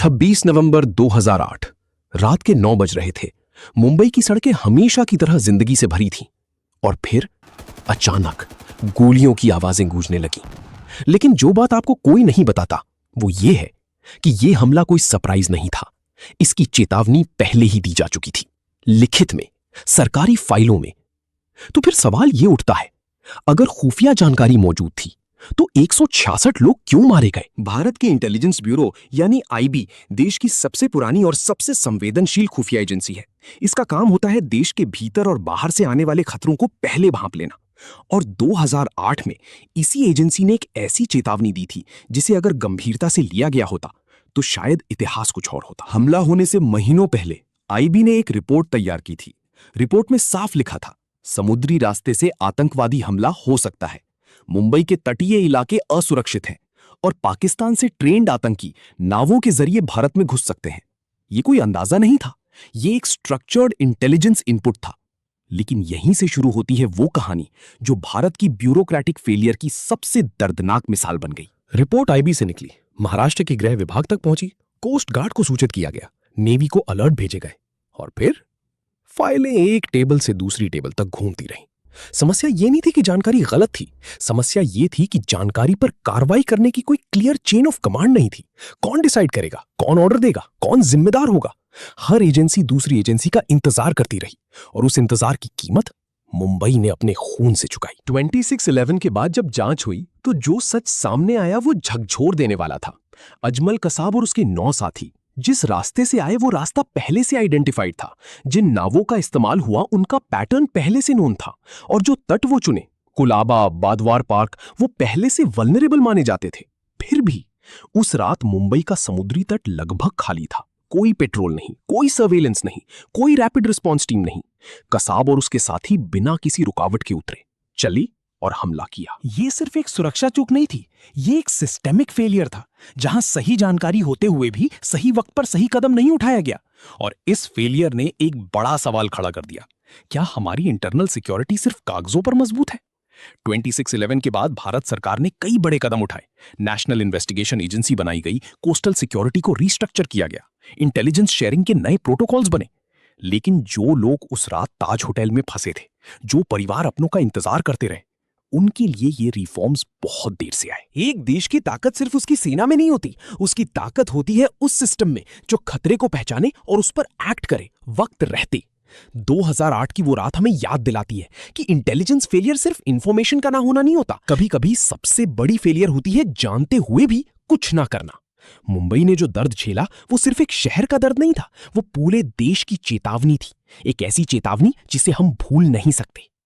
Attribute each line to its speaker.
Speaker 1: 26 नवंबर 2008 रात के 9 बज रहे थे। मुंबई की सड़कें हमेशा की तरह जिंदगी से भरी थीं और फिर अचानक गोलियों की आवाजें गूंजने लगीं। लेकिन जो बात आपको कोई नहीं बताता वो ये है कि ये हमला कोई सरप्राइज नहीं था। इसकी चेतावनी पहले ही दी जा चुकी थी, लिखित में, सरकारी फाइलों में। तो फिर सवाल ये उठता है, अगर खुफिया जानकारी मौजूद थी तो 166 लोग क्यों मारे गए?
Speaker 2: भारत की इंटेलिजेंस ब्यूरो यानी आईबी देश की सबसे पुरानी और सबसे संवेदनशील खुफिया एजेंसी है। इसका काम होता है देश के भीतर और बाहर से आने वाले खतरों को पहले भांप लेना। और 2008 में इसी एजेंसी ने एक ऐसी चेतावनी दी थी जिसे अगर गंभीरता से लिया गया होता तो शायद इतिहास कुछ और होता। हमला होने से महीनों पहले आईबी ने एक रिपोर्ट तैयार की थी। रिपोर्ट में साफ लिखा था, समुद्री रास्ते से आतंकवादी हमला हो सकता है, मुंबई के तटीय इलाके असुरक्षित हैं और पाकिस्तान से ट्रेंड आतंकी नावों के जरिए भारत में घुस सकते हैं। ये कोई अंदाजा नहीं था, ये एक स्ट्रक्चर्ड इंटेलिजेंस इनपुट था। लेकिन यहीं से शुरू होती है वो कहानी जो भारत की ब्यूरोक्रेटिक फेलियर की सबसे दर्दनाक मिसाल बन गई।
Speaker 1: रिपोर्ट आईबी से निकली, महाराष्ट्र के गृह विभाग तक पहुंची, कोस्ट गार्ड को सूचित किया गया, नेवी को अलर्ट भेजे गए और फिर फाइलें एक टेबल से दूसरी टेबल तक घूमती रहीं। समस्या ये नहीं थी कि जानकारी गलत थी, समस्या ये थी कि जानकारी पर कार्रवाई करने की कोई क्लियर चेन ऑफ कमांड नहीं थी। कौन डिसाइड करेगा, कौन ऑर्डर देगा, कौन जिम्मेदार होगा? हर एजेंसी दूसरी एजेंसी का इंतजार करती रही और उस इंतजार की कीमत मुंबई ने अपने खून से चुकाई।
Speaker 2: 26/11 के बाद जब जांच हुई तो जो सच सामने आया वो झकझोर देने वाला था। अजमल कसाब और उसके 9 साथी जिस रास्ते से आए वो रास्ता पहले से आइडेंटिफाइड था। जिन नावों का इस्तेमाल हुआ उनका पैटर्न पहले से नोन था और जो तट वो चुने, कुलाबा, बादवार पार्क, वो पहले से वल्नरेबल माने जाते थे। फिर भी उस रात मुंबई का समुद्री तट लगभग खाली था। कोई पेट्रोल नहीं, कोई सर्वेलेंस नहीं, कोई रैपिड रिस्पॉन्स टीम नहीं। कसाब और उसके साथी बिना किसी रुकावट के उतरे, चली और हमला किया।
Speaker 3: ये सिर्फ एक सुरक्षा चूक नहीं थी, ये एक सिस्टेमिक फेलियर था, जहां सही जानकारी होते हुए भी सही वक्त पर सही कदम नहीं उठाया गया। और इस फेलियर ने एक बड़ा सवाल खड़ा कर दिया, क्या हमारी इंटरनल सिक्योरिटी सिर्फ कागजों पर मजबूत है? 26/11 के बाद भारत सरकार ने कई बड़े कदम उठाए। नेशनल इन्वेस्टिगेशन एजेंसी बनाई गई, कोस्टल सिक्योरिटी को रीस्ट्रक्चर किया गया, इंटेलिजेंस शेयरिंग के नए प्रोटोकॉल्स बने। लेकिन जो लोग उस रात ताज होटल में फंसे थे, जो परिवार अपनों का इंतजार करते रहे, उनके लिए ये रिफॉर्म्स बहुत देर से आए। एक देश की ताकत सिर्फ उसकी सेना में नहीं होती, उसकी ताकत होती है उस सिस्टम में जो खतरे को पहचाने और उस पर एक्ट करे वक्त रहते। 2008 की वो रात हमें याद दिलाती है कि इंटेलिजेंस फेलियर सिर्फ इंफॉर्मेशन का ना होना नहीं होता, कभी कभी सबसे बड़ी फेलियर होती है जानते हुए भी कुछ ना करना। मुंबई ने जो दर्द झेला वो सिर्फ एक शहर का दर्द नहीं था, वो पूरे देश की चेतावनी थी, एक ऐसी चेतावनी जिसे हम भूल नहीं सकते।